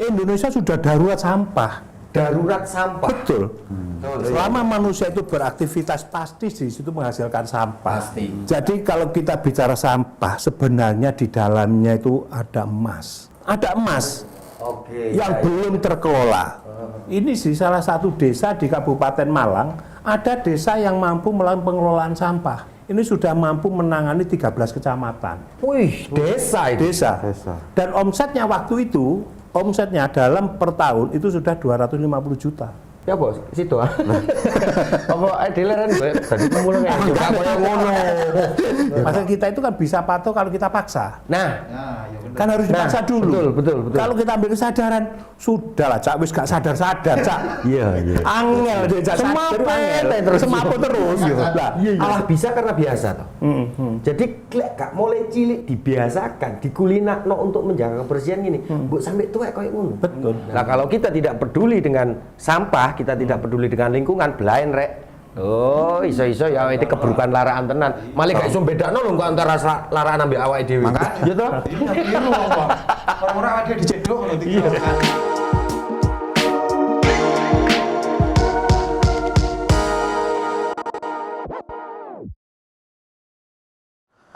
Indonesia sudah darurat sampah. Darurat sampah. Betul. Selama manusia itu beraktivitas pasti di situ menghasilkan sampah. Pasti. Jadi kalau kita bicara sampah, sebenarnya di dalamnya itu ada emas. Ada emas Oke. yang belum terkelola. Ini di salah satu desa di Kabupaten Malang, ada desa yang mampu melakukan pengelolaan sampah. Ini sudah mampu menangani 13 kecamatan. Wih, desa itu. Desa. Dan omsetnya waktu itu, omsetnya dalam per tahun itu sudah 250 juta. Ya bos, situ ah. Apa dileran gue? Tadi pemulung ya. Juga yang ngono. Masa kita itu kan bisa patuh kalau kita paksa. Nah, Kan harus dipaksa dulu. Betul. Kalau kita ambil kesadaran, sudahlah Cak, wis gak sadar-sadar Cak. Iya. Angel deh Cak. Semaput terus. Lah, Allah bisa karena biasa toh. Jadi gak mulai cilik dibiasakan, dikulinakno untuk menjaga kebersihan gini. Mbok sampai tua kayak ngono. Betul. Nah, kalau kita tidak peduli dengan sampah, kita tidak peduli dengan lingkungan, belain rek. Oh, iso-iso ya itu keburukan laraan tenan. Malah gak iso bedakno lho kok antara laraan ambek awake dhewe. Ya toh? Iya, biru apa? Orang-orang ada dijedok ngono iki.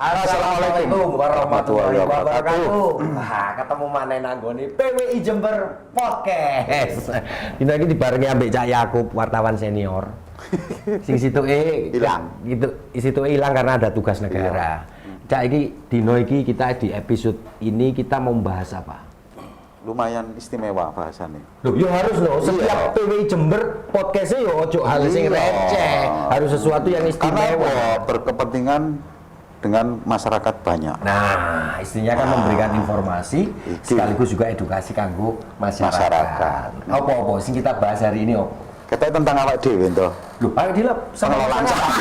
Assalamualaikum warahmatullahi wabarakatuh. Nah, ketemu maneh nanggone PWI Jember Podcast. Dina iki dibarengi ambek Cak Yakub, wartawan senior. Sing situke hilang. Gitu, situke hilang karena ada tugas negara. Cak iki dino iki kita di episode ini kita mau membahas apa? Lumayan istimewa bahasannya. Loh, ya harus loh. Setiap PWI Jember podcastnya yo ojo hal sing receh, harus sesuatu yang istimewa. Karena berkepentingan dengan masyarakat banyak. Nah, istrinya kan memberikan informasi sekaligus juga edukasi kanggo masyarakat. Apa-apa sing kita bahas hari ini opo? Kita tentang awak dhewe to. Loh, ayo dilap sama sampah.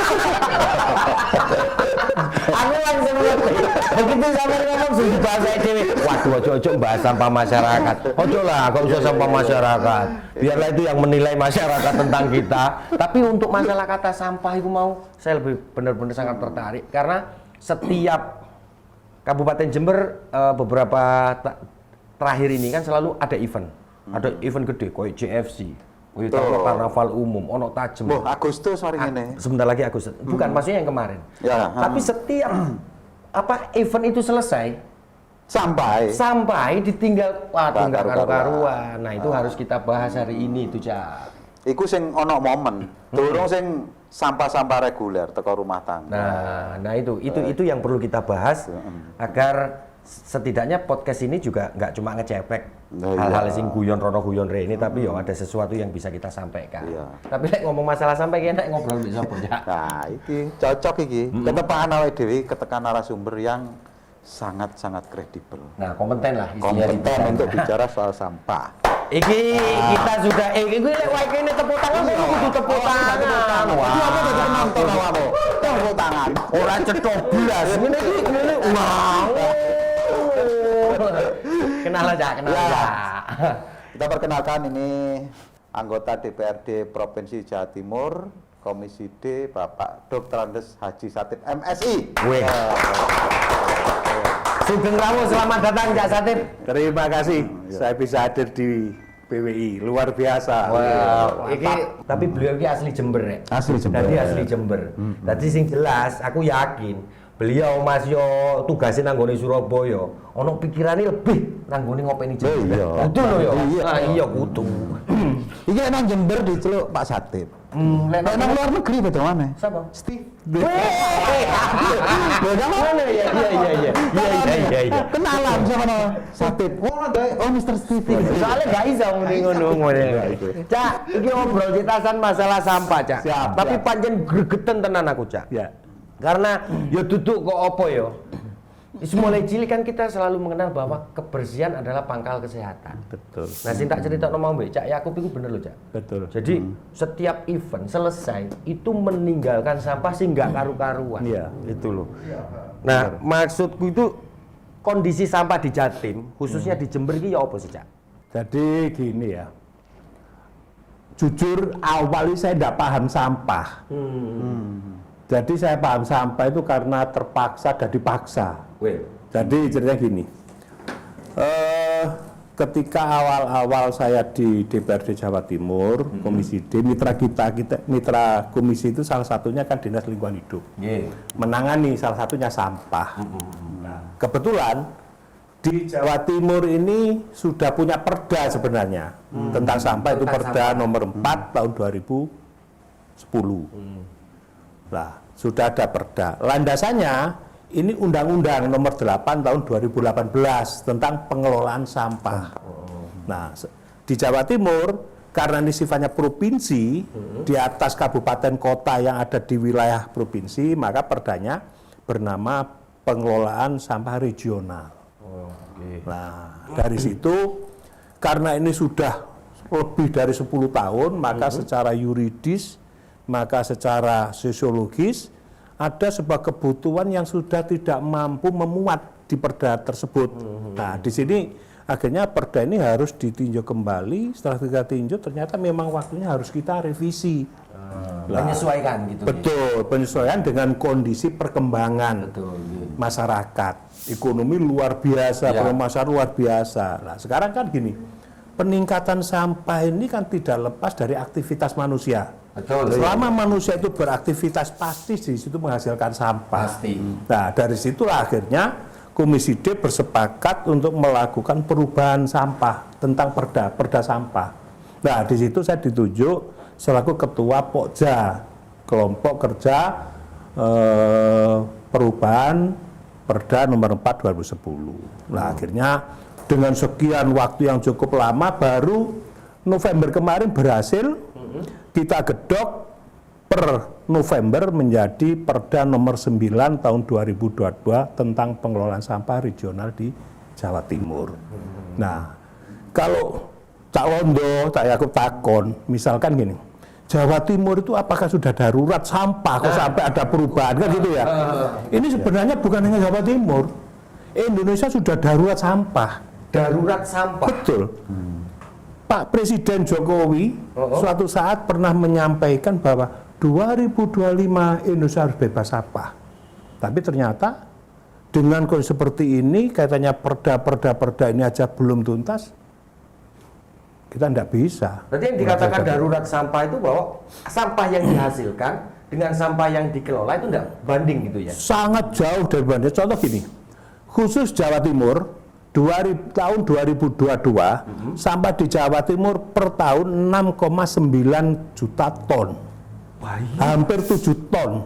Aku langsung ngerti. Begitu sampai ngomong sing dibahas dhewe. Waduh, ojo bahas sampah masyarakat. Ojo lah, kok bisa sampah masyarakat. Biarlah itu yang menilai masyarakat tentang kita. Tapi untuk masalah kata sampah itu saya lebih benar-benar sangat tertarik karena setiap Kabupaten Jember beberapa terakhir ini kan selalu ada event. Ada event gede kayak JFC. Karnaval umum, ono tajem. Oh, Agustus hari ini. Sebentar lagi Agustus. Bukan, maksudnya yang kemarin. Ya, tapi setiap event itu selesai, sampai ditinggal, waduh nggak karu-karuan. Nah, itu harus kita bahas hari ini itu, Cak. Iku sing ono momen, durung sing sampah-sampah reguler teko rumah tangga. Nah itu yang perlu kita bahas agar setidaknya podcast ini juga nggak cuma ngecepek hal-hal sing guyon rono guyon rene, tapi yo ada sesuatu yang bisa kita sampaikan. Tapi lek ngomong masalah sampai kene ngobrol bisa ya. Nah, iki cocok iki. Ketepangan awake dhewe ketekan narasumber yang sangat-sangat kredibel. Nah, kompeten lah Kompeten untuk bicara soal sampah. Iki kita sudah iki lek wae kene tepuk tangan kudu tepuk tangan. Wah, apa dadi penonton awakmu? Tepuk tangan. Ora cetho blas. Ngene iki wow. Kenal aja. Kita perkenalkan ini anggota DPRD Provinsi Jawa Timur, Komisi D, Bapak Dr. Andes Haji Satip MSI. Wih. Sugeng Rawuh, selamat datang Cak Satip. Terima kasih. Saya bisa hadir di PWI, luar biasa. Wow, tapi beliau ini asli Jember ya. Asli Jember. Jadi asli Jember. Tadi sing jelas, aku yakin beliau masih tugasin nanggone Surabaya. Ono pikirane lebih nanggone ngopeni Jember. Kudu lho ya. Iya kudu. Iki nang Jember diceluk Pak Satip. Lek nang luar negeri betul mana? Siapa? Steve. Beda mana ya? Iya. Kenalan sama no Satip. Oh, Mr. Steve. Soalnya gak bisa ngono. Cak, iki ngobrol citasan masalah sampah, Cak. Tapi pancen gregeten tenan aku, Cak. Ya. Karena ya duduk kok apa ya. Mulai cilik kan kita selalu mengenal bahwa kebersihan adalah pangkal kesehatan. Betul. Nah, sing tak cerita mau Mbak Cak Yakub itu bener loh, Cak. Betul. Jadi setiap event selesai itu meninggalkan sampah sih nggak karu-karuan. Iya, itu loh. Nah, maksudku itu kondisi sampah di Jatim, khususnya di Jember ini ya apa sih, Cak? Jadi gini ya. Jujur awalnya saya tidak paham sampah. Jadi saya paham sampah itu karena terpaksa dan dipaksa. Jadi ceritanya gini, ketika awal-awal saya di DPRD Jawa Timur, Komisi D, mitra mitra komisi itu salah satunya kan Dinas Lingkungan Hidup. Menangani salah satunya sampah. Nah, kebetulan di Jawa Timur ini sudah punya perda sebenarnya tentang sampah, itu perda nomor 4 tahun 2010. Nah, sudah ada perda. Landasannya ini Undang-Undang nomor 8 tahun 2018 tentang pengelolaan sampah. Nah, di Jawa Timur karena ini sifatnya provinsi, di atas kabupaten kota yang ada di wilayah provinsi, maka perdanya bernama pengelolaan sampah regional. Nah, dari situ karena ini sudah lebih dari 10 tahun, maka secara yuridis, maka secara sosiologis ada sebuah kebutuhan yang sudah tidak mampu memuat di perda tersebut. Nah, di sini akhirnya perda ini harus ditinjau kembali. Setelah kita tinjau, ternyata memang waktunya harus kita revisi. Menyesuaikan gitu. Betul, penyesuaian dengan kondisi perkembangan masyarakat. Ekonomi luar biasa, masyarakat luar biasa. Nah, sekarang kan gini, peningkatan sampah ini kan tidak lepas dari aktivitas manusia. Betul. Selama manusia itu beraktivitas pasti di situ menghasilkan sampah. Pasti. Nah, dari situlah akhirnya Komisi D bersepakat untuk melakukan perubahan sampah tentang perda sampah. Nah, di situ saya ditunjuk selaku ketua Pokja, kelompok kerja perubahan perda nomor 4 2010. Nah, akhirnya dengan sekian waktu yang cukup lama baru November kemarin berhasil kita gedok per November menjadi Perda nomor 9 tahun 2022 tentang pengelolaan sampah regional di Jawa Timur. Nah, kalau Cak Londo, Cak Yakub takon, misalkan gini, Jawa Timur itu apakah sudah darurat sampah kok sampai ada perubahan kan gitu ya? Ini sebenarnya bukan hanya Jawa Timur, Indonesia sudah darurat sampah. Darurat sampah. Betul. Pak Presiden Jokowi suatu saat pernah menyampaikan bahwa 2025 Indonesia harus bebas sampah. Tapi ternyata dengan kondisi seperti ini, katanya perda ini aja belum tuntas, kita tidak bisa. Berarti yang dikatakan darurat sampah itu bahwa sampah yang dihasilkan dengan sampah yang dikelola itu tidak banding gitu ya? Sangat jauh dari banding. Contoh gini, khusus Jawa Timur, tahun 2022 sampah di Jawa Timur per tahun 6,9 juta ton. Hampir 7 ton.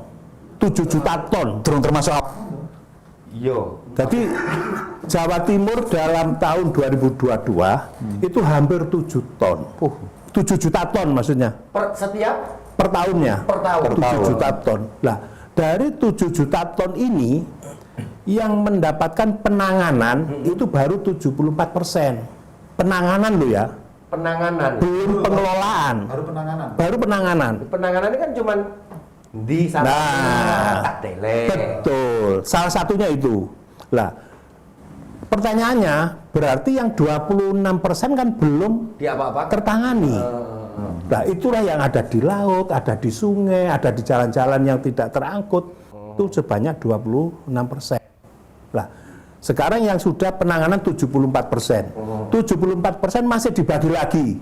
7 juta ton. Termasuk apa? Yo. Jadi Jawa Timur dalam tahun 2022 itu hampir 7 ton. 7 juta ton maksudnya. Per tahunnya. Per tahun. 7 juta ton. Nah, dari 7 juta ton ini yang mendapatkan penanganan itu baru 74%. Penanganan lo ya. Penanganan. Belum pengelolaan. Baru penanganan. Penanganan ini kan cuman di sana. Betul. Salah satunya itu. Lah, pertanyaannya berarti yang 26% kan belum tertangani. Nah, itulah yang ada di laut, ada di sungai, ada di jalan-jalan yang tidak terangkut. Itu sebanyak 26%. Lah, sekarang yang sudah penanganan 74%. 74% masih dibagi lagi.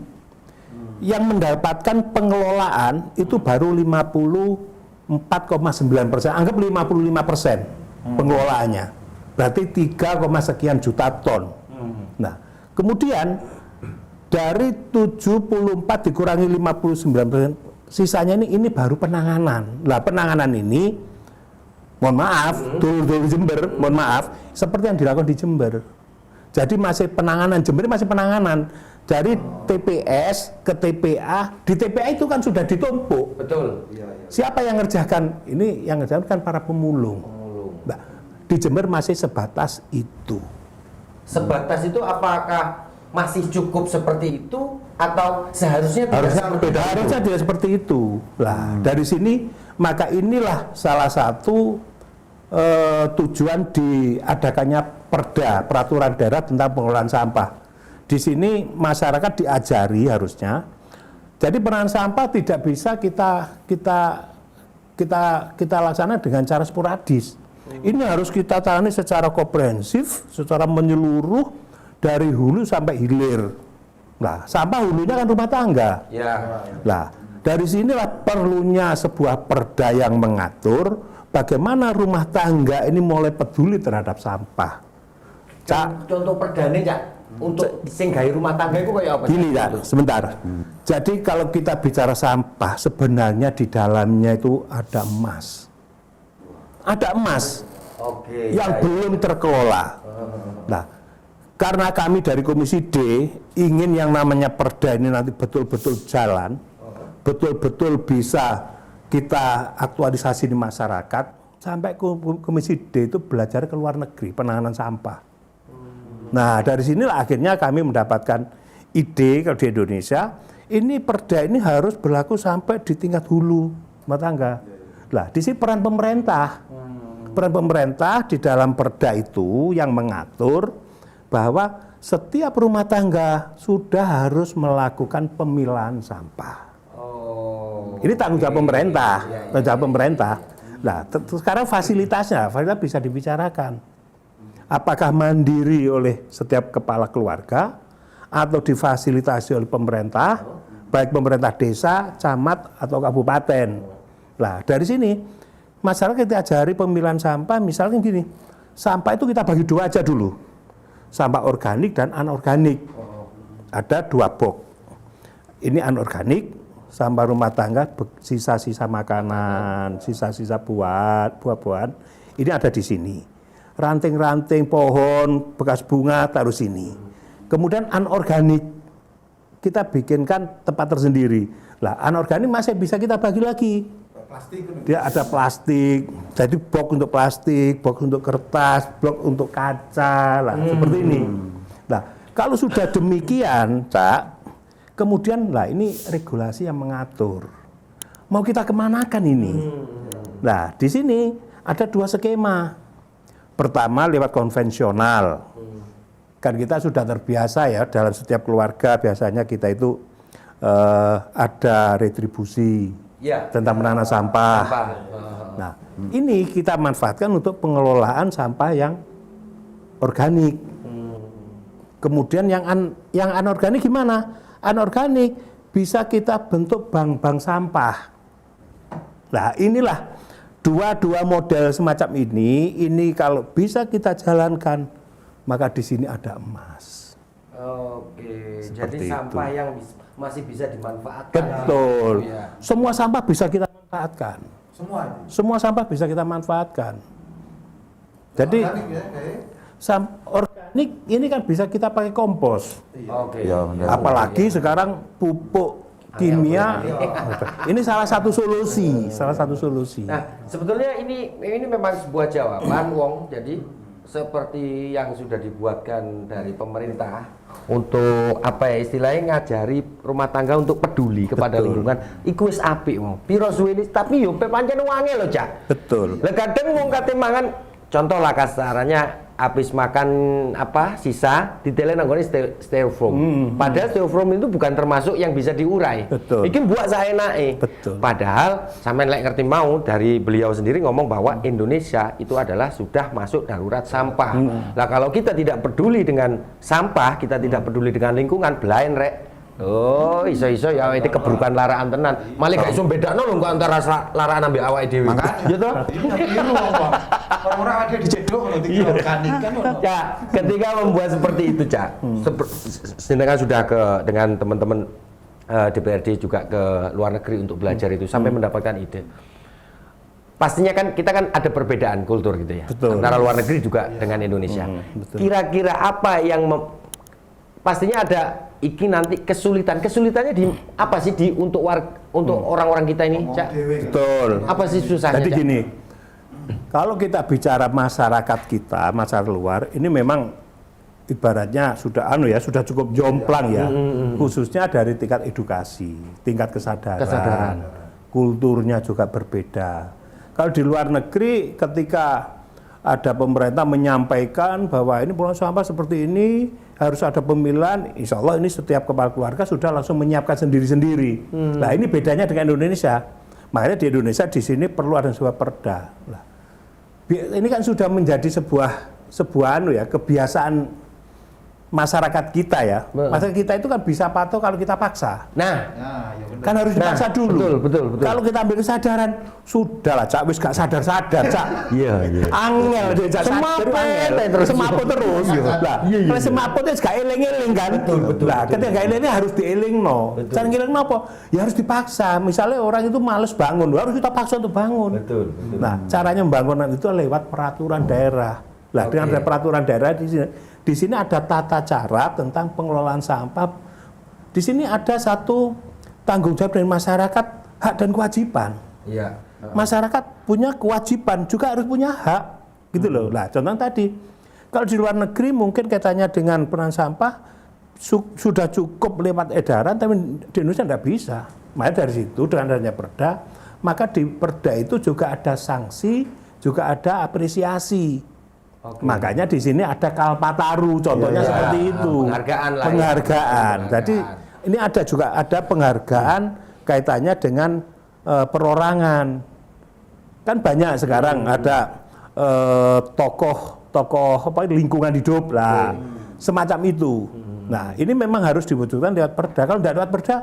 Yang mendapatkan pengelolaan itu baru 54,9%. Anggap 55% pengelolaannya. Berarti 3, sekian juta ton. Nah, kemudian dari 74 dikurangi 59%, sisanya ini baru penanganan. Nah, penanganan ini mohon maaf, dulu Jember, mohon maaf, seperti yang dilakukan di Jember. Jadi masih penanganan, Jember masih penanganan. Dari TPS ke TPA, di TPA itu kan sudah ditumpuk. Betul. Siapa yang ngerjakan? Ini yang ngerjakan kan para pemulung. Nah, di Jember masih sebatas itu. Sebatas itu apakah masih cukup seperti itu atau seharusnya tidak seperti itu. Lah, dari sini maka inilah salah satu tujuan diadakannya peraturan daerah tentang pengelolaan sampah. Di sini masyarakat diajari harusnya. Jadi pengelolaan sampah tidak bisa kita laksanakan dengan cara sporadis. Ini harus kita tangani secara komprehensif, secara menyeluruh dari hulu sampai hilir. Nah, sampah hulunya kan rumah tangga. Ya. Nah, dari sinilah perlunya sebuah perda yang mengatur bagaimana rumah tangga ini mulai peduli terhadap sampah. Cak, Contoh perdane, Cak, untuk sing gawe rumah tangga itu kayak apa? gini ya, sebentar. Jadi kalau kita bicara sampah, sebenarnya di dalamnya itu ada emas. Ada emas Oke. yang belum terkelola. Nah, karena kami dari Komisi D ingin yang namanya perda ini nanti betul-betul jalan, betul-betul bisa kita aktualisasi di masyarakat, sampai Komisi D itu belajar ke luar negeri penanganan sampah. Nah, dari sinilah akhirnya kami mendapatkan ide kalau di Indonesia, ini perda ini harus berlaku sampai di tingkat hulu rumah tangga. Lah, di sini peran pemerintah. Peran pemerintah di dalam perda itu yang mengatur bahwa setiap rumah tangga sudah harus melakukan pemilahan sampah. Ini tanggung jawab pemerintah, tanggung jawab pemerintah. Nah, sekarang fasilitas bisa dibicarakan. Apakah mandiri oleh setiap kepala keluarga atau difasilitasi oleh pemerintah, baik pemerintah desa, camat atau kabupaten. Nah, dari sini masyarakat kita ajari pemilahan sampah, misalnya gini, sampah itu kita bagi dua aja dulu, sampah organik dan anorganik. Ada 2 box. Ini anorganik, sampah rumah tangga, sisa-sisa makanan, sisa-sisa buah-buahan, ini ada di sini. Ranting-ranting pohon, bekas bunga taruh sini. Kemudian anorganik, kita bikinkan tempat tersendiri. Lah, anorganik masih bisa kita bagi lagi. Dia ada plastik, jadi box untuk plastik, box untuk kertas, box untuk kaca, lah seperti ini. Nah, kalau sudah demikian, Cak, kemudian lah ini regulasi yang mengatur. Mau kita kemanakan ini? Nah, di sini ada 2 skema. Pertama lewat konvensional. Kan kita sudah terbiasa ya dalam setiap keluarga biasanya kita itu ada retribusi. Ya, tentang menanam sampah. Nah, ini kita manfaatkan untuk pengelolaan sampah yang organik. Kemudian yang anorganik gimana? Anorganik bisa kita bentuk bank-bank sampah. Nah, inilah dua model semacam ini kalau bisa kita jalankan, maka di sini ada emas. Oke, Seperti jadi sampah itu. yang masih bisa dimanfaatkan. Betul. Ya. Semua sampah bisa kita manfaatkan. Semua sampah bisa kita manfaatkan. Jadi organik ini kan bisa kita pakai kompos. Oke. Apalagi sekarang pupuk kimia. Ini salah satu solusi. Nah, sebetulnya ini memang sebuah jawaban, Wong. Jadi seperti yang sudah dibuatkan dari pemerintah untuk apa ya istilahnya ngajari rumah tangga untuk peduli kepada lingkungan. Iku wis apik wong. Piro suwene tapi yo pancen wangi lho, Cak. Betul. Lah kadang wong kate mangan contoh lah kasarannya habis makan apa sisa ditelen nanggone styrofoam. Padahal styrofoam itu bukan termasuk yang bisa diurai. Betul. Iki buat saenake. Betul. Padahal sampean lek ngerti mau dari beliau sendiri ngomong bahwa Indonesia itu adalah sudah masuk darurat sampah. Lah kalau kita tidak peduli dengan sampah, kita tidak peduli dengan lingkungan, belain rek. Oh, iso-iso ya itu keburukan laraan tenan. Malah gak iso bedakno lho kok antara laraan ambek awake dhewe. Ya toh? Orang-orang ada di cedok loh, tinggal organik kan. Ya, ketika membuat seperti itu, Cak. Sedangkan sudah dengan teman-teman DPRD juga ke luar negeri untuk belajar itu sampai mendapatkan ide. Pastinya kan kita kan ada perbedaan kultur gitu ya. Betul. Antara luar negeri juga dengan Indonesia. Betul. Kira-kira apa yang pastinya ada iki nanti kesulitannya di apa sih untuk orang-orang kita ini, Cak? Betul. Apa sih susahnya? Jadi Cak? gini, kalau kita bicara masyarakat kita, masyarakat luar, ini memang ibaratnya sudah sudah cukup jomplang ya, khususnya dari tingkat edukasi, tingkat kesadaran, kulturnya juga berbeda. Kalau di luar negeri, ketika ada pemerintah menyampaikan bahwa ini buang sampah seperti ini, harus ada pemilahan, insya Allah ini setiap kepala keluarga sudah langsung menyiapkan sendiri-sendiri. Nah ini bedanya dengan Indonesia. Makanya di Indonesia di sini perlu ada sebuah perda. Nah, ini kan sudah menjadi sebuah kebiasaan masyarakat kita ya, masyarakat kita itu kan bisa patuh kalau kita paksa. Nah, Ya bener. Kan harus dipaksa dulu. betul. Kalau kita ambil kesadaran, sudahlah Cak, wis gak sadar-sadar Cak. Iya. Angel dia Cak, Semaput angel. terus. Semaput terus. Lah, kalau semaput itu gak eling-eling kan. Betul. Lah, ketika gak eling harus dielingno. Cara ngelingno apa? Ya harus dipaksa. Misalnya orang itu males bangun, harus kita paksa untuk bangun. Betul. Nah, caranya membangun itu lewat peraturan daerah. Lah, dengan ada peraturan daerah di sini ada tata cara tentang pengelolaan sampah. Di sini ada satu tanggung jawab dari masyarakat, hak dan kewajiban. Iya. Masyarakat punya kewajiban, juga harus punya hak, gitu loh. Nah, contoh tadi, kalau di luar negeri mungkin katanya dengan peran sampah sudah cukup lewat edaran, tapi di Indonesia tidak bisa. Makanya dari situ dengan adanya perda, maka di perda itu juga ada sanksi, juga ada apresiasi. Makanya di sini ada Kalpataru, contohnya seperti itu. Penghargaan lah. Penghargaan. Jadi ini ada penghargaan kaitannya dengan perorangan. Kan banyak sekarang ada tokoh lingkungan hidup lah, semacam itu. Nah, ini memang harus diwujudkan lewat perda. Kalau tidak lewat perda,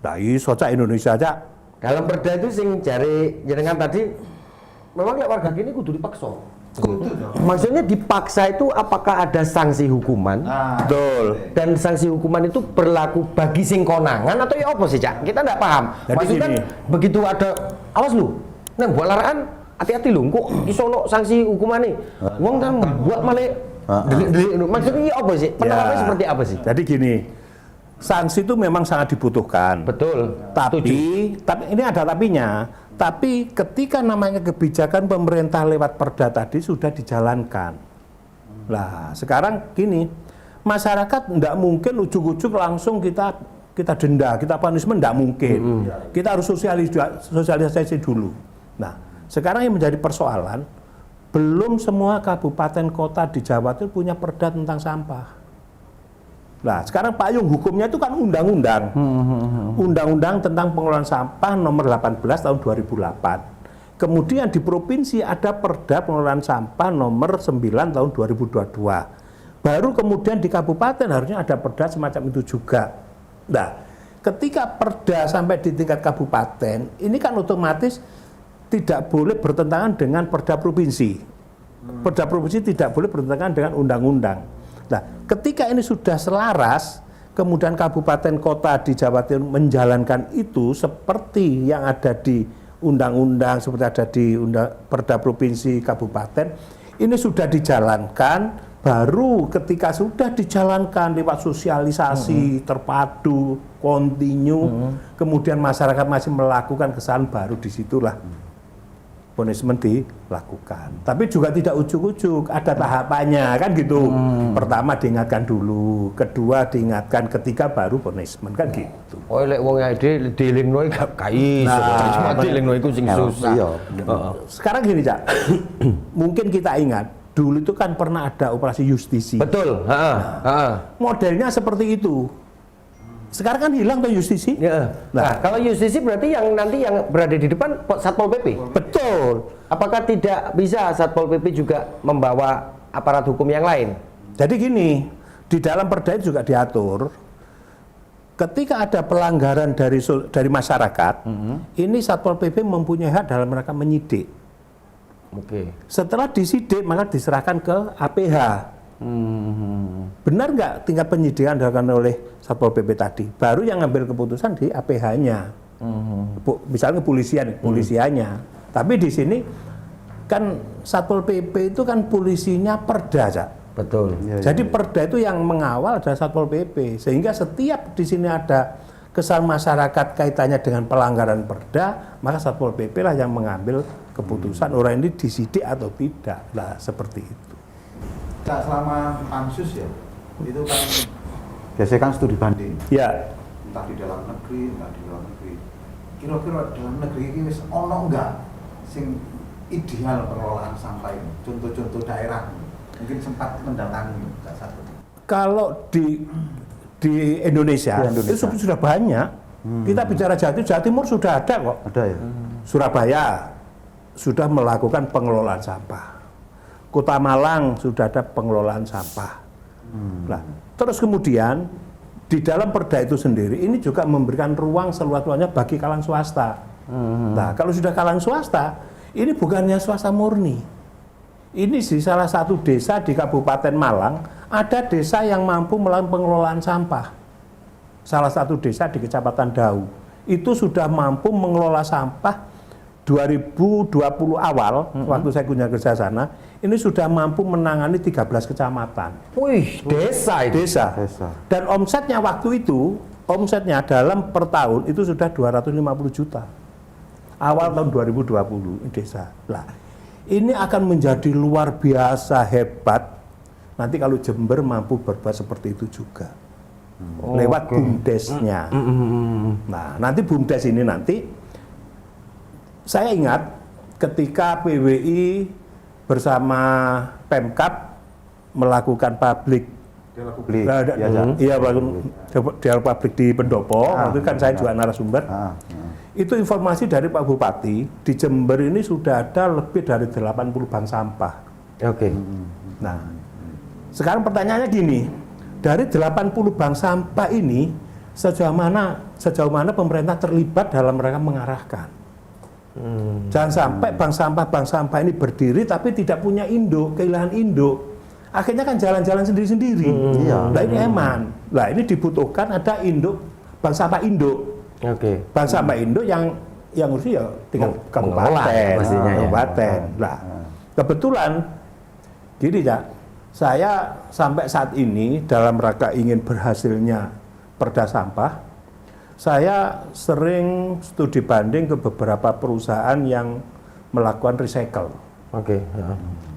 nah iso Cak Indonesia Cak. Dalam perda itu sing jari jenengan tadi, memang lek warga kini kudu dipaksa. Maksudnya dipaksa itu apakah ada sanksi hukuman? Betul. Dan sanksi hukuman itu berlaku bagi sing konangan atau ya apa sih Cak? Kita nggak paham. Jadi Maksudnya gini. begitu ada, awas lu, nah buat larangan hati-hati lu, kok iso ono sanksi hukuman nih? Wong kan buat malah delik-delik. Maksudnya ya apa sih? Penerapannya seperti apa sih? Jadi gini, sanksi itu memang sangat dibutuhkan. Betul. Tapi ini ada tapinya. Tapi ketika namanya kebijakan pemerintah lewat perda tadi sudah dijalankan. Lah, sekarang gini, masyarakat tidak mungkin ujuk-ujuk langsung kita denda, kita punishment, tidak mungkin. Kita harus sosialisasi dulu. Nah, sekarang yang menjadi persoalan, belum semua kabupaten kota di Jawa Timur punya perda tentang sampah. Nah, sekarang payung hukumnya itu kan undang-undang. Undang-undang tentang pengelolaan sampah nomor 18 tahun 2008. Kemudian di provinsi ada perda pengelolaan sampah nomor 9 tahun 2022. Baru kemudian di kabupaten harusnya ada perda semacam itu juga. Nah, ketika perda sampai di tingkat kabupaten, ini kan otomatis tidak boleh bertentangan dengan perda provinsi. Perda provinsi tidak boleh bertentangan dengan undang-undang. Nah, ketika ini sudah selaras, kemudian kabupaten kota di Jawa Timur menjalankan itu seperti yang ada di undang-undang, seperti ada di perda provinsi kabupaten, ini sudah dijalankan, baru ketika sudah dijalankan lewat sosialisasi terpadu, kontinu, kemudian masyarakat masih melakukan kesalahan, baru disitulah punishment dilakukan. Tapi juga tidak ujuk-ujuk, ada tahapannya kan gitu. Pertama diingatkan dulu, kedua diingatkan, ketiga baru punishment kan gitu. Oh, lek wong ade dielingno gak iso. Cuma dielingno iku sing susah. Sekarang gini, Cak. Mungkin kita ingat, dulu itu kan pernah ada operasi justisi. Betul, Modelnya seperti itu. Sekarang kan hilang tuh justisi. Ya. Nah, kalau justisi berarti yang nanti yang berada di depan Satpol PP. Betul. Apakah tidak bisa Satpol PP juga membawa aparat hukum yang lain? Jadi gini, di dalam perda itu juga diatur, ketika ada pelanggaran dari masyarakat, ini Satpol PP mempunyai hak dalam rangka menyidik. Oke. Setelah disidik maka diserahkan ke APH. Benar nggak tingkat penyidikan dilakukan oleh Satpol PP tadi? Baru yang ngambil keputusan di APH-nya. Misalnya polisiannya. Tapi di sini kan Satpol PP itu kan polisinya perda, Cak. Betul. Jadi perda itu yang mengawal adalah Satpol PP. Sehingga setiap di sini ada kesalahan masyarakat kaitannya dengan pelanggaran perda, maka Satpol PP lah yang mengambil keputusan orang ini disidik atau tidak. Nah, seperti itu. Cak, selama pansus ya, itu kan biasanya kan studi banding. Ya. Entah di dalam negeri, entah di luar negeri. Kira-kira dalam negeri ini wis ono enggak sing ideal pengelolaan sampah ini? Contoh-contoh daerah mungkin sempat mendatangi Cak Satu. Kalau di Indonesia, itu sudah banyak. Kita bicara Jawa Timur sudah ada kok. Ada ya. Surabaya sudah melakukan pengelolaan sampah. Kota Malang sudah ada pengelolaan sampah. Nah, Terus kemudian di dalam perda itu sendiri ini juga memberikan ruang seluas-luasnya bagi kalangan swasta. Nah, kalau sudah kalangan swasta, ini bukannya swasta murni. Ini di salah satu desa di Kabupaten Malang, ada desa yang mampu melakukan pengelolaan sampah. Salah satu desa di Kecamatan Dau, itu sudah mampu mengelola sampah 2020 awal, waktu saya kunjungi ke sana, ini sudah mampu menangani 13 kecamatan. Wih, desa itu. Desa. Dan omsetnya waktu itu, omsetnya dalam per tahun itu sudah 250 juta. Awal tahun 2020 desa. Nah, ini akan menjadi luar biasa hebat nanti kalau Jember mampu berbuat seperti itu juga. Lewat BUMDes-nya. Nah, nanti BUMDes ini nanti saya ingat ketika PWI bersama Pemkab melakukan publik dialog publik di Pendopo, itu kan saya juga narasumber. Itu informasi dari Pak Bupati, di Jember ini sudah ada lebih dari 80 bank sampah. Oke. Nah, sekarang pertanyaannya gini, dari 80 bank sampah ini sejauh mana pemerintah terlibat dalam mereka mengarahkan? Jangan sampai bank sampah ini berdiri tapi tidak punya induk, kehilangan induk. Akhirnya kan jalan-jalan sendiri-sendiri. Nah, ini eman. Nah, ini dibutuhkan ada induk, bank sampah induk. Bank sampah induk yang mesti ya tinggal kabupaten, kabupaten. Nah, kebetulan gini ya, saya sampai saat ini dalam rangka ingin berhasilnya perda sampah, saya sering studi banding ke beberapa perusahaan yang melakukan recycle.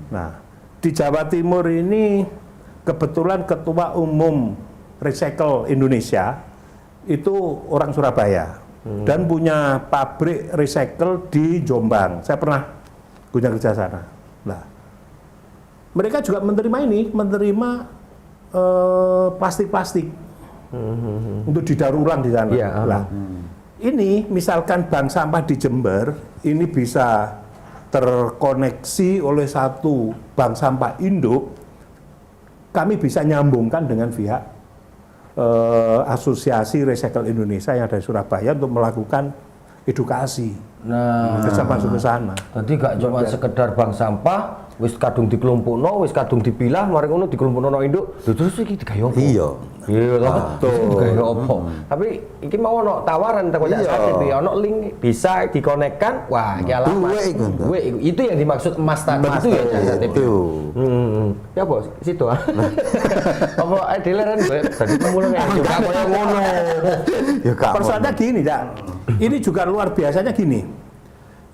Nah, di Jawa Timur ini kebetulan Ketua Umum Recycle Indonesia itu orang Surabaya dan punya pabrik recycle di Jombang. Saya pernah kunjungi ke sana. Nah, mereka juga menerima plastik-plastik untuk didaur ulang di sana. Nah, ini misalkan bank sampah di Jember ini bisa terkoneksi oleh satu bank sampah induk, kami bisa nyambungkan dengan pihak Asosiasi Recycle Indonesia yang dari Surabaya untuk melakukan edukasi. Bisa masuk ke sana. Jadi gak cuma sekedar bank sampah, wis kadung dikelompokno, wis kadung dipilah, mari ngono dikelompokno induk. Terus iki digawe opo? Iya, digawe opo? Tapi iki mau ono tawaran teko Cak Satip, ono link bisa dikonekkan. Wah, iki alamat. Itu yang dimaksud emas itu ya Cak Satip. Ya bos, situ. Apa dileran tadi pemulung juga koyo ngono. Ya persoalannya gini, Cak. Ini juga luar biasanya gini.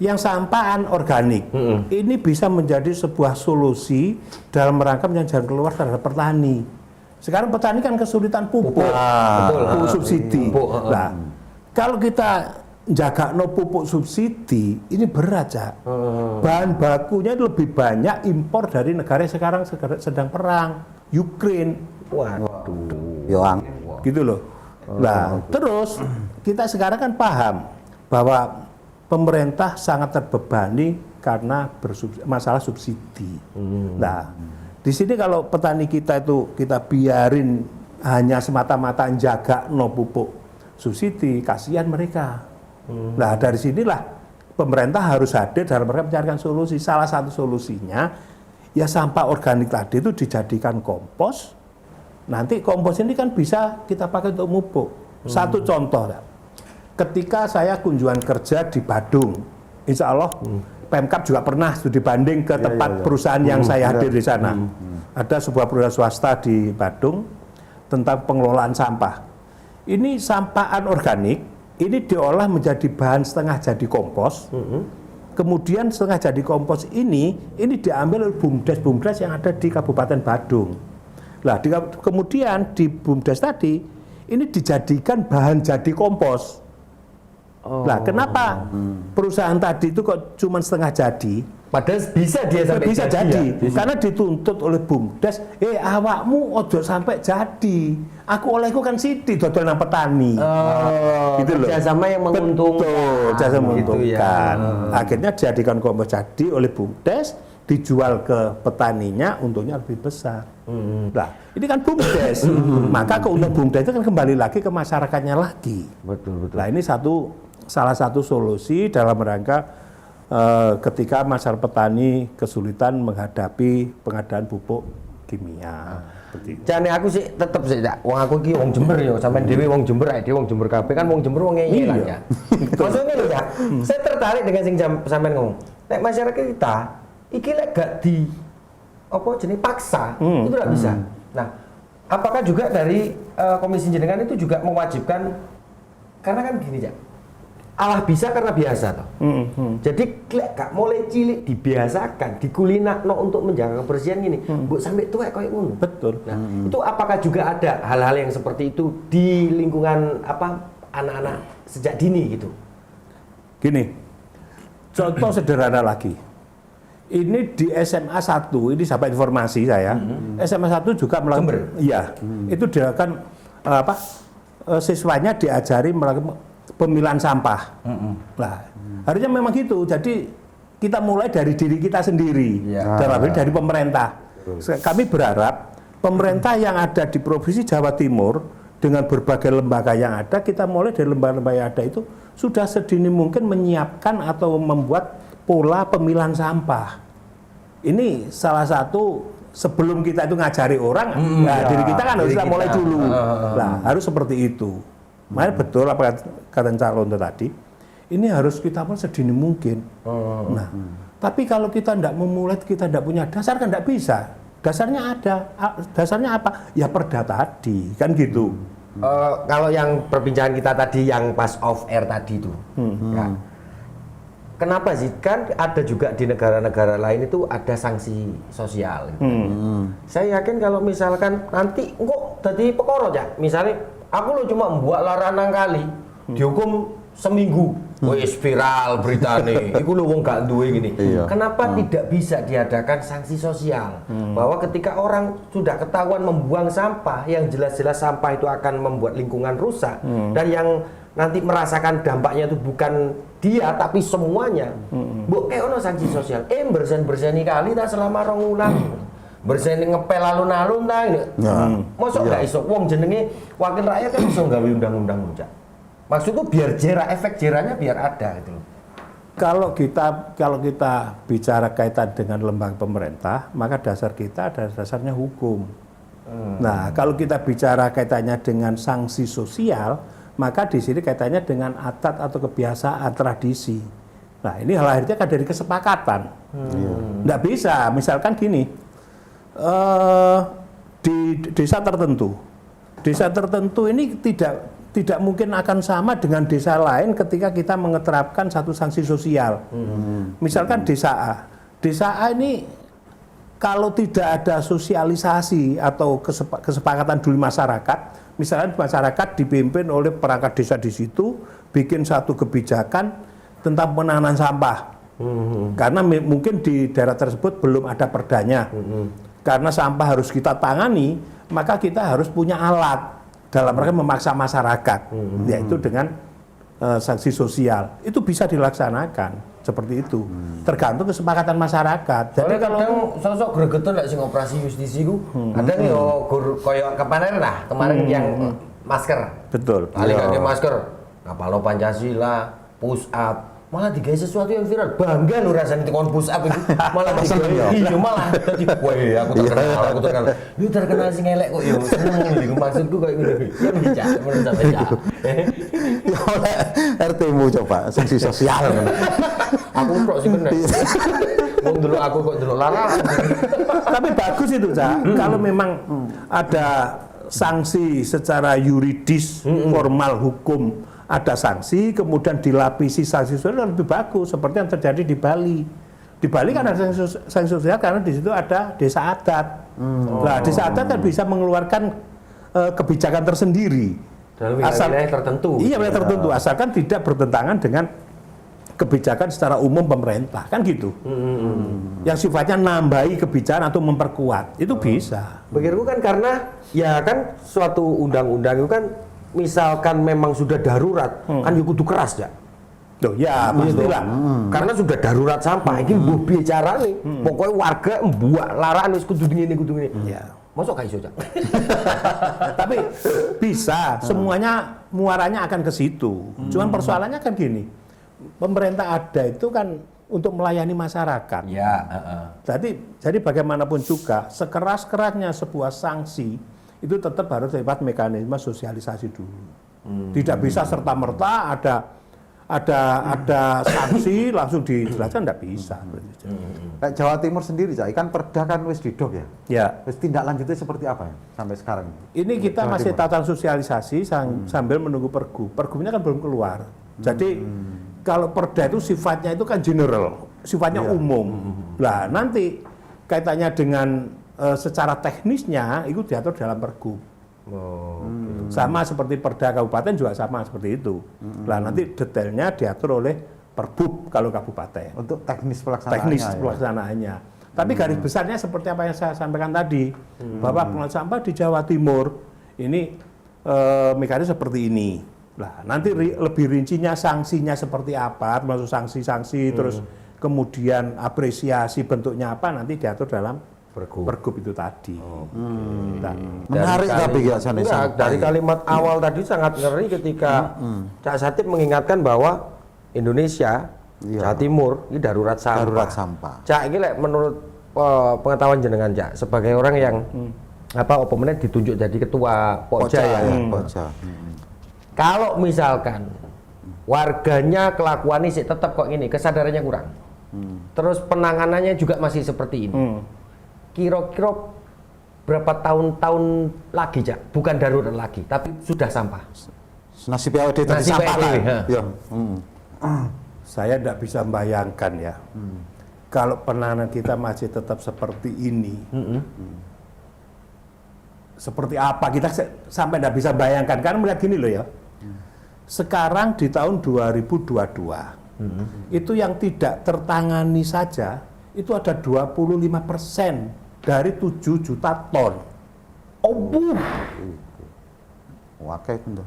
Yang sampahan organik ini bisa menjadi sebuah solusi dalam rangka menjadi keluar terhadap petani. Sekarang petani kan kesulitan pupuk, pupuk subsidi. Nah, kalau kita jaga pupuk subsidi ini berat, Cak. Bahan bakunya lebih banyak impor dari negara yang sekarang sedang perang, Ukraine. Waduh. Gitu loh. Nah, terus kita sekarang kan paham bahwa pemerintah sangat terbebani karena masalah subsidi. Nah, di sini kalau petani kita itu kita biarin hanya semata-mata jaga pupuk subsidi, kasihan mereka. Nah, dari sinilah pemerintah harus hadir dalam mereka mencarikan solusi. Salah satu solusinya ya sampah organik tadi itu dijadikan kompos. Nanti kompos ini kan bisa kita pakai untuk pupuk. Satu contoh, ketika saya kunjungan kerja di Badung, insya Allah Pemkab juga pernah studi banding ke tempat perusahaan yang saya hadir di sana. Ada sebuah perusahaan swasta di Badung tentang pengelolaan sampah. Ini sampahan organik, ini diolah menjadi bahan setengah jadi kompos. Kemudian setengah jadi kompos ini diambil oleh BUMDes yang ada di Kabupaten Badung. Nah, kemudian di BUMDes tadi ini dijadikan bahan jadi kompos. Nah, kenapa perusahaan tadi itu kok cuma setengah jadi? Padahal bisa dia sampai bisa jadi. Ya? Karena dituntut oleh BUMDes, awakmu ojo sampai jadi. Aku olehku kan sithik dodol nang petani. Gitu loh. Kerjasama yang menguntungkan. Betul, kerjasama menguntungkan. Gitu ya. Akhirnya dijadikan kompos jadi oleh BUMDes, dijual ke petaninya, untungnya lebih besar. Nah, ini kan BUMDes. Maka keuntungan BUMDes itu kan kembali lagi ke masyarakatnya lagi. Betul. Nah, ini salah satu solusi dalam rangka ketika masyarakat petani kesulitan menghadapi pengadaan pupuk kimia. Seperti itu. Jane aku sih tetep sih, Cak. Wong aku iki wong Jember ya, sampean dhewe wong Jember, dhewe wong Jember kabeh kan wong Jember wong ngeyel Iya. ya. Maksudnya lho, Cak. Saya tertarik dengan sing sampean ngomong. Nek masyarakat kita iki lek gak di apa jenenge paksa, itu tidak bisa. Nah, apakah juga dari komisi jenengan itu juga mewajibkan, karena kan gini, Cak. Allah bisa karena biasa toh. Jadi lek gak mulai cilik dibiasakan, dikulinakno untuk menjaga kebersihan gini, mbok sampai tuwek koyo ngono. Betul. Nah, itu apakah juga ada hal-hal yang seperti itu di lingkungan apa anak-anak sejak dini gitu? Gini, contoh sederhana lagi. Ini di SMA 1, ini dapat informasi saya. SMA 1 juga melakukan, iya, itu dilakukan siswanya diajari melakukan pemilahan sampah. Nah, harusnya memang gitu. Jadi kita mulai dari diri kita sendiri, dalam hal ini dari pemerintah. Kami berharap pemerintah yang ada di Provinsi Jawa Timur dengan berbagai lembaga yang ada, kita mulai dari lembaga-lembaga yang ada itu sudah sedini mungkin menyiapkan atau membuat pola pemilahan sampah. Ini salah satu sebelum kita itu ngajari orang, diri kita kan harus mulai dulu. Nah, harus seperti itu. Makanya betul apa kata calon tadi, ini harus kita mulai sedini mungkin. Nah, tapi kalau kita tidak memulai, kita tidak punya dasar kan tidak bisa. Dasarnya ada, dasarnya apa? Ya perda tadi, kan gitu. Kalau yang perbincangan kita tadi yang pas off air tadi itu, ya. Kenapa sih? Kan ada juga di negara-negara lain itu ada sanksi sosial. Gitu. Saya yakin kalau misalkan nanti kok tadi pekoro ya, misalnya aku lo cuma membuat larangan kali, dihukum seminggu, wis viral beritane, iku lo wong gak duwe gini. Kenapa tidak bisa diadakan sanksi sosial? Bahwa ketika orang sudah ketahuan membuang sampah, yang jelas-jelas sampah itu akan membuat lingkungan rusak, dan yang nanti merasakan dampaknya itu bukan dia tapi semuanya. Mbok kayak ono sanksi sosial. Bersen-berseni kali ta selama 2 wulan. Berseni ngepel alun-alun ta ini. Mosok gak iso wong jenenge wakil rakyat kan iso gawe undang-undang Cak. Maksudku biar efek jerahnya biar ada gitu loh. Kalau kita bicara kaitan dengan lembaga pemerintah, maka dasar kita ada dasarnya hukum. Nah, kalau kita bicara kaitannya dengan sanksi sosial, maka di sini kaitannya dengan adat atau kebiasaan tradisi. Nah, ini hal akhirnya kan dari kesepakatan. Nggak bisa, misalkan gini, di desa tertentu ini tidak mungkin akan sama dengan desa lain ketika kita mengeterapkan satu sanksi sosial. Misalkan desa A ini kalau tidak ada sosialisasi atau kesepakatan dulu masyarakat, misalkan masyarakat dipimpin oleh perangkat desa di situ bikin satu kebijakan tentang penanganan sampah. Karena mungkin di daerah tersebut belum ada perdanya. Karena sampah harus kita tangani, maka kita harus punya alat dalam rangka memaksa masyarakat, yaitu dengan sanksi sosial. Itu bisa dilaksanakan seperti itu, tergantung kesepakatan masyarakat. Jadi kalau sosok gregetan lek sing operasi justisi ku, ada nih koyo kemarin yang masker. Betul. Alih-alih masker, ngapalno Pancasila, push up, malah digawe sesuatu yang viral. Bangga lho rasane tekon push up itu. Malah digawe. Iya malah dadi weh aku terkenal. Lu terkenal sing elek kok yo. Seneng iki maksudku koyo ngene. Ya bisa menurut sampeyan. Ya oleh RT-mu coba sanksi sosial. Aku kok sih kena. Wong dulu aku kok dulu larang. Tapi bagus itu, Cak. Kalau memang ada sanksi secara yuridis, formal hukum, ada sanksi, kemudian dilapisi sanksi sosial lebih bagus, seperti yang terjadi di Bali. Di Bali kan ada sanksi sosial karena di situ ada desa adat. Nah, desa adat kan bisa mengeluarkan kebijakan tersendiri. Dalam wilayah tertentu. Iya, wilayah tertentu, asalkan tidak bertentangan dengan kebijakan secara umum pemerintah, kan gitu. Yang sifatnya nambahi kebijakan atau memperkuat, itu bisa. Begitu kan karena ya kan suatu undang-undang itu kan misalkan memang sudah darurat, kan ya kudu keras ya. Loh, ya pastilah. Karena sudah darurat sampah, ini mbuh bicara nih. Pokoknya warga membuat larangan wis kudu ngene kudu ngene. Ya. Masuk gak iso, Cak? Tapi bisa, semuanya muaranya akan ke situ. Cuman persoalannya kan gini, pemerintah ada itu kan untuk melayani masyarakat. Ya, Jadi bagaimanapun juga, sekeras-kerasnya sebuah sanksi itu tetap harus lewat mekanisme sosialisasi dulu. Tidak bisa serta-merta ada sanksi langsung dijelaskan, tidak bisa. Kayak Jawa Timur sendiri, Cak, kan perda kan wis didok ya. Ya. Wis tindak lanjutnya seperti apa ya sampai sekarang? Ini kita Jawa masih Timur. tatanan sosialisasi sambil menunggu pergub. Pergubnya kan belum keluar. Jadi kalau perda itu sifatnya itu kan general, sifatnya umum. Nah, nanti kaitannya dengan secara teknisnya itu diatur dalam pergub. Sama seperti perda kabupaten juga sama seperti itu. Nah, nanti detailnya diatur oleh Perbub kalau kabupaten. Untuk teknis pelaksanaannya. Teknis ya. pelaksanaannya. Tapi garis besarnya seperti apa yang saya sampaikan tadi, bahwa pengelolaan sampah di Jawa Timur ini mekanisme seperti ini. Nah, nanti lebih rincinya sanksinya seperti apa, termasuk sanksi-sanksi, terus kemudian apresiasi bentuknya apa nanti diatur dalam pergub itu tadi. Nah, Menarik tapi ya sana dari kalimat awal tadi sangat ngeri ketika Cak Satip mengingatkan bahwa Indonesia, Jawa Timur ini darurat sampah. darurat sampah. Cak ini menurut pengetahuan jenengan, Cak, sebagai orang yang apa ditunjuk jadi ketua Pokja ya. Pokja. Kalau misalkan warganya kelakuannya sih tetap kok ini, kesadarannya kurang. Terus penanganannya juga masih seperti ini. Kira-kira berapa tahun-tahun lagi, Cak? Bukan darurat lagi, tapi sudah sampah. Nasib POD tadi Nasib sampah POD, kan? ya. Ya. saya tidak bisa membayangkan ya, kalau penanganan kita masih tetap seperti ini, seperti apa kita sampai tidak bisa bayangkan. Karena melihat gini loh ya, sekarang di tahun 2022 itu yang tidak tertangani saja itu ada 25% dari 7 juta ton. Wakai itu.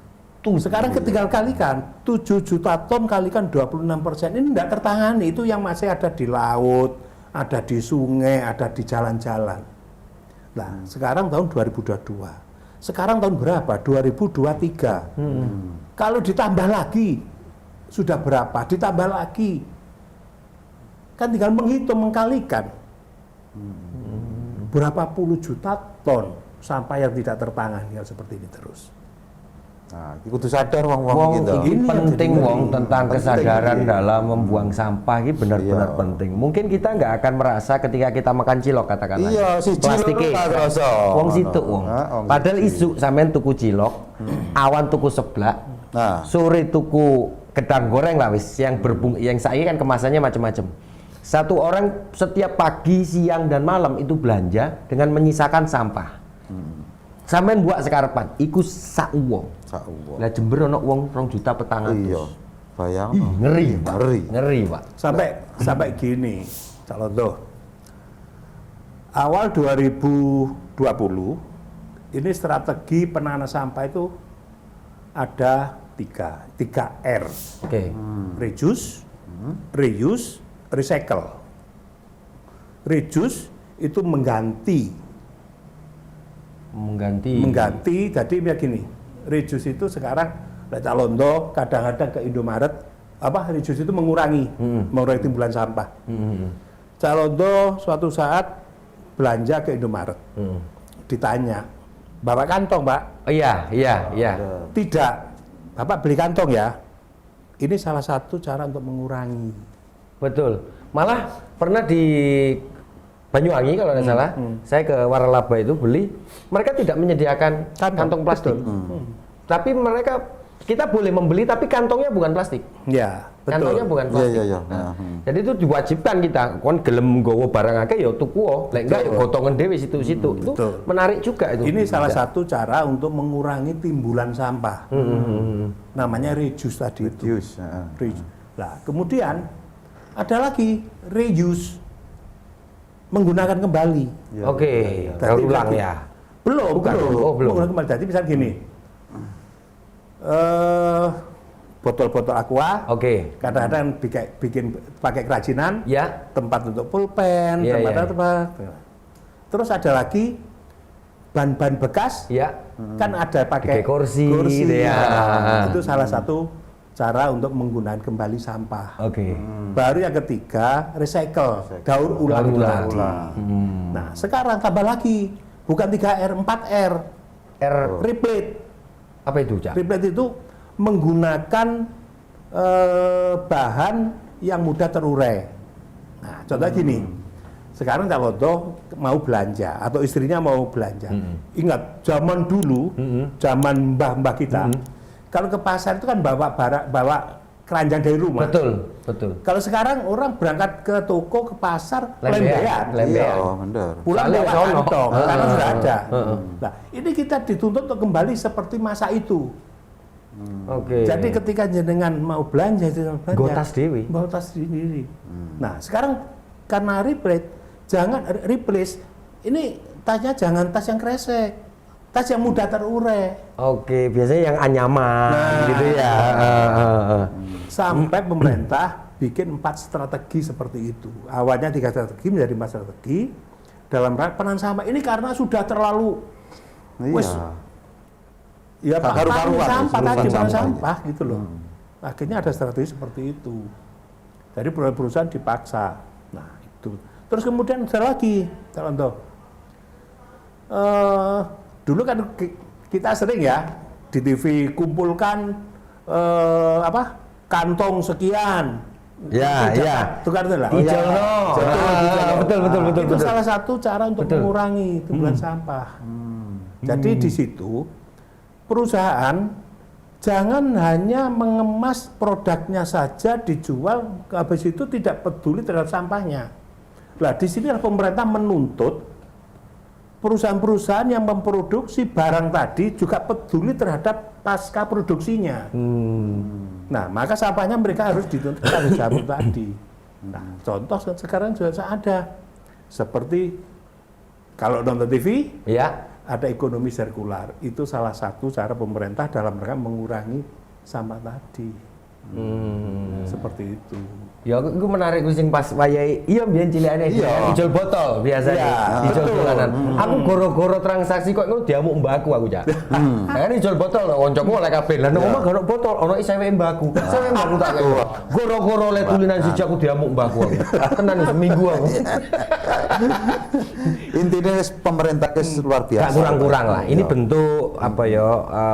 Sekarang ketinggal kalikan 7 juta ton kalikan 26%, ini tidak tertangani. Itu yang masih ada di laut, ada di sungai, ada di jalan-jalan. Nah, sekarang tahun 2022. Sekarang tahun berapa? 2023. Kalau ditambah lagi, sudah berapa? Ditambah lagi. Kan tinggal menghitung, mengkalikan. Berapa puluh juta ton sampah yang tidak tertangani seperti ini terus. Nah, kudu sadar wong-wong Wong gitu. ini penting jadi wong tentang penting, kesadaran iya. dalam membuang sampah ini benar-benar Iya. penting. Mungkin kita nggak akan merasa ketika kita makan cilok katakanlah. Iya, si cilok plastiknya tak kerasa. wong situ wong. Nah, wong Padahal situ. isu sampean tuku cilok, awan tuku seblak, Nah. sore tuku gedang goreng lah wis yang yang saya kan kemasannya macam-macam. Satu orang setiap pagi, siang dan malam itu belanja dengan menyisakan sampah. Sampean buat sekarepan, iku sak wong. Sauwo. Lah Jember ono wong 2,4 juta. Iya. Bayang. Ih, ngeri, Pak. Ngeri. Ngeri, Pak. Sampai gini, contoh. Awal 2020 ini strategi penanganan sampah itu ada tiga R. Oke. Reduce, reuse, recycle. Reduce itu mengganti, jadi ya gini, reduce itu sekarang Calondo kadang-kadang ke Indomaret, reduce itu mengurangi timbulan sampah. Calondo suatu saat belanja ke Indomaret, ditanya, bawa kantong Pak? Oh iya. Tidak, Bapak beli kantong ya. Ini salah satu cara untuk mengurangi. Betul. Malah pernah di Banyuwangi kalau tidak salah, saya ke Waralaba itu beli, mereka tidak menyediakan kantong plastik. Tapi kita boleh membeli tapi kantongnya bukan plastik. Ya, betul. Kantongnya bukan plastik. Iya. Nah, jadi itu diwajibkan kita, kon gelem nggawa barang akeh ya tuku wae, lek enggak ya gotongan dhewe situ-situ. Itu menarik juga itu. Ini salah satu cara untuk mengurangi timbulan sampah. Namanya reduce tadi itu. Reduce. Reduce. Nah, kemudian ada lagi reuse, menggunakan kembali. Oke, daur ulang Tadi- ya. Belum, Bukan. belum. Oh, belum. Menggunakan kembali. Jadi misal gini, botol-botol aqua, Oke. kadang-kadang bikin pakai kerajinan, Ya. tempat untuk pulpen, Iya, tempat iya. apa. Terus ada lagi ban-ban bekas Ya. kan ada pakai kursi, ya. Nah, itu salah satu cara untuk menggunakan kembali sampah. Oke. Baru yang ketiga recycle, daur ulang itu tadi. Nah sekarang tambah lagi, bukan 3R, 4R. Replate. Apa itu, Cak? Replate itu menggunakan bahan yang mudah terurai. Nah, contoh gini, sekarang Cak Woto mau belanja atau istrinya mau belanja. Ingat, zaman dulu, zaman mbah-mbah kita, kalau ke pasar itu kan bawa keranjang dari rumah. Betul, betul. Kalau sekarang orang berangkat ke toko, ke pasar, Lembean. lembean. Iya, bener. Pulang Soalnya bawa sono. kantong, karena sudah ada. Heeh. Nah, ini kita dituntut untuk kembali seperti masa itu. Oke. Jadi ketika jenengan mau belanja, Nggo tas dewe. bawa tas sendiri. Nah, sekarang karena replace, ini tasnya jangan tas yang kresek, tas yang mudah terurai. Oke, biasanya yang anyaman gitu ya. Sampai pemerintah bikin 4 strategi seperti itu. Awalnya 3 strategi menjadi 4 strategi dalam rangka penahan sampah. Ini karena sudah terlalu wes, ya Karu-karuan, sampah tadi urusan penahan sampah. sampah gitu loh. Akhirnya ada strategi seperti itu. Jadi perusahaan dipaksa. Nah itu. Terus kemudian ada lagi, contoh. Dulu kan kita sering ya di TV kumpulkan kantong sekian. Ya, ya. Tukar itu lah. Ijono. Betul. Itu salah satu cara untuk mengurangi timbulan sampah. Jadi di situ perusahaan jangan hanya mengemas produknya saja dijual, habis itu tidak peduli terhadap sampahnya. Nah, di sinilah pemerintah menuntut perusahaan-perusahaan yang memproduksi barang tadi juga peduli terhadap pasca produksinya. Nah, maka sampahnya mereka harus dituntut tanggung jawab tadi. Nah, contoh sekarang juga ada seperti kalau nonton TV, Ya. ada ekonomi sirkular. Itu salah satu cara pemerintah dalam rangka mengurangi sampah tadi. Seperti itu. Ya, aku menarik sing pas wayahe iya mbiyen cilikane ijol botol biasanya Iya, ijol betul. dolanan. Aku goro-goro transaksi kok ngono diamuk mbakku aku, Cak. Kan ijol botol kancaku oleh kabeh. Lah nang omah gak ono botol, ono iseweke mbakku. Iseweke mbakku tak kene. Goro-goro oleh tulinan siji aku diamuk mbakku aku. Tenan seminggu aku. Intinya pemerintah luar biasa. Gak kurang-kurang lah. Ini bentuk apa ya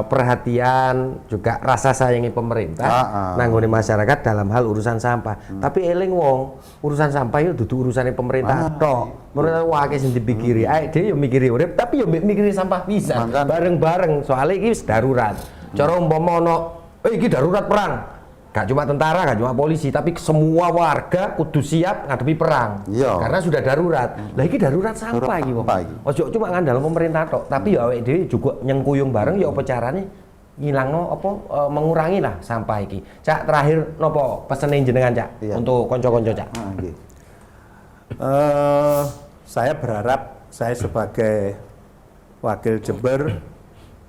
perhatian juga rasa sayangi pemerintah nanggone masyarakat dalam hal urusan sampah. Tapi eling wong, urusan sampah itu dudu urusane pemerintah tok. Pemerintah wae sing dipikiri. Ae dhewe yo mikiri urip, tapi yo mikiri sampah pisan. Bareng-bareng soalnya iki wis darurat. Cara umpama ono iki darurat perang. Gak cuma tentara, gak cuma polisi, tapi semua warga kudu siap ngadepi perang. Iya. Karena sudah darurat. Lah iki darurat sampah iki wong. Ojo cuma ngandel pemerintah tok, tapi ya awake dhewe juga nyengkuyung bareng ya apa carane ngilangno apa mengurangi lah sampah iki. Cak terakhir nopo pesene jenengan, Cak? Iya. Untuk kanca-kanca, Cak. Nggih. Saya berharap saya sebagai wakil Jember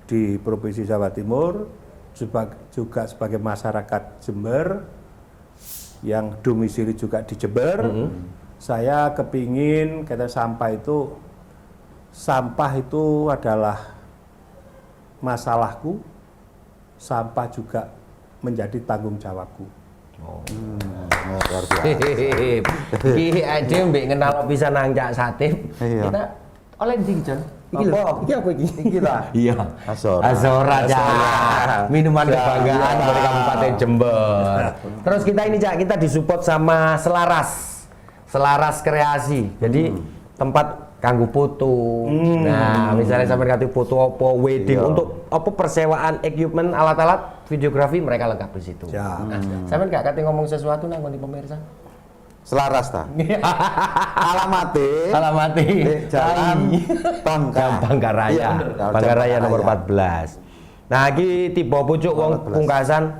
di Provinsi Jawa Timur juga sebagai masyarakat Jember yang domisili juga di Jember, saya kepingin kata sampah itu adalah masalahku, sampah juga menjadi tanggung jawabku. Luar biasa. Iki aja mbek kenal pisan nang Cak Satip. Iya. Kita oleh ndi, Jon? Iki lho. Iki apa iki? Iki lah. Iya. Azora, Cak. Minuman kebanggaan dari Kabupaten Jember. Terus kita ini, Cak, kita disupport sama Selaras Kreasi. Jadi tempat kanggo foto. Nah, misalnya sampai kate foto apa wedding untuk apa persewaan equipment alat-alat videografi mereka lengkap di situ. Ya. Nah, sampean gak kate ngomong sesuatu nang ngene pemirsa? Selaras ta. Alamati Jalan Bangkaraya. Bangkaraya nomor 14. Nah, iki tipe pucuk wong pungkasan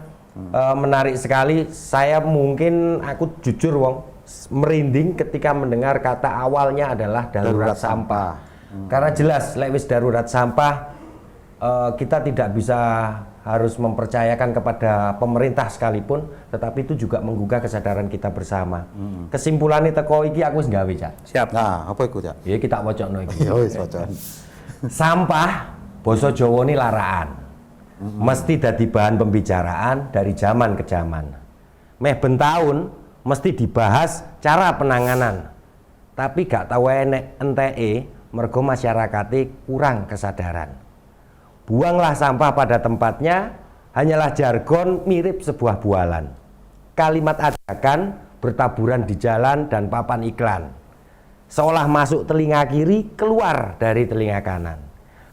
menarik sekali. Saya mungkin aku jujur wong merinding ketika mendengar kata awalnya adalah darurat sampah. Karena jelas lek wis darurat sampah kita tidak bisa harus mempercayakan kepada pemerintah sekalipun, tetapi itu juga menggugah kesadaran kita bersama. Kesimpulannya teko iki aku wis gawe, Cak. Siap. Nah, apa iku, Cak? Ya kita wocokno iki. Ya wis wacan. Sampah basa Jawa ini laraan. Mesti dadi bahan pembicaraan dari zaman ke zaman. Meh ben taun mesti dibahas cara penanganan. Tapi gak tahu enek enteke mergo masyarakate kurang kesadaran. Buanglah sampah pada tempatnya hanyalah jargon mirip sebuah bualan. Kalimat ajakan bertaburan di jalan dan papan iklan. Seolah masuk telinga kiri, keluar dari telinga kanan.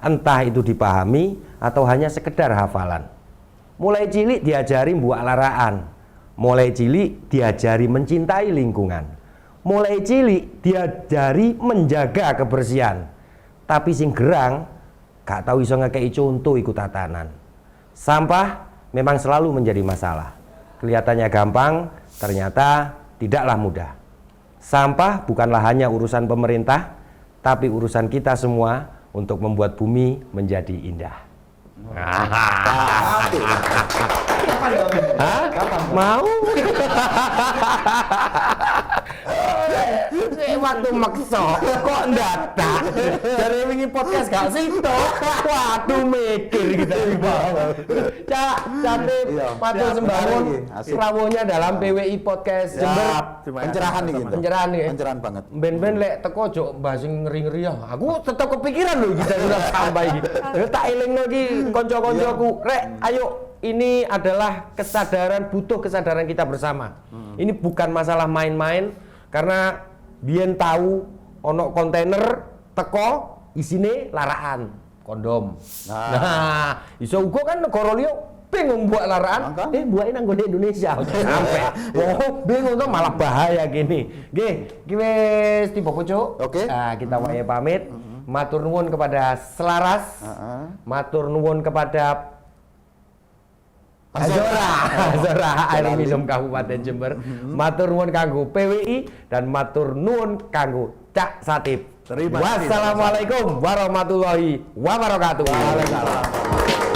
Entah itu dipahami atau hanya sekedar hafalan. Mulai cilik diajari buak laraan. Mulai cilik diajari mencintai lingkungan. Mulai cilik diajari menjaga kebersihan. Tapi sing gerang gak tahu iso ngekei contoh ikut tatanan. Sampah memang selalu menjadi masalah. Kelihatannya gampang, ternyata tidaklah mudah. Sampah bukanlah hanya urusan pemerintah, tapi urusan kita semua untuk membuat bumi menjadi indah. Mau? Waktu makso kok datang dari wingi podcast gak situ. Waduh mikir kita di bawah. Catip matur sembahun rawuhnya dalam PWI podcast Jember. Pencerahan nih gitu. Pencerahan nih. Pencerahan banget. Ben-ben lek teko jok bahas ngeri-ngeri ya. Aku tetep kepikiran loh kita sudah sampai gitu. Tak elingno iki kanca-kancaku. Rek, ayo ini adalah kesadaran, butuh kesadaran kita bersama. Ini bukan masalah main-main karena biyen tahu ono kontainer teko isine laraan kondom. Nah, iso uga kan negara liya bingung buat laraan, buatin nang gone Indonesia. Sampai. Oh, bingung tuh malah bahaya gini. Nggih, iki wis tiba pucuk. Oke. Nah, kita wayahe pamit. Matur nuwun kepada Selaras. Matur nuwun kepada Azora Air Minum Kabupaten Jember. Matur nuwun kanggo PWI dan matur nuwun kanggo Cak Satip. Terima kasih. Wassalamualaikum warahmatullahi wabarakatuh. Waalaikumsalam.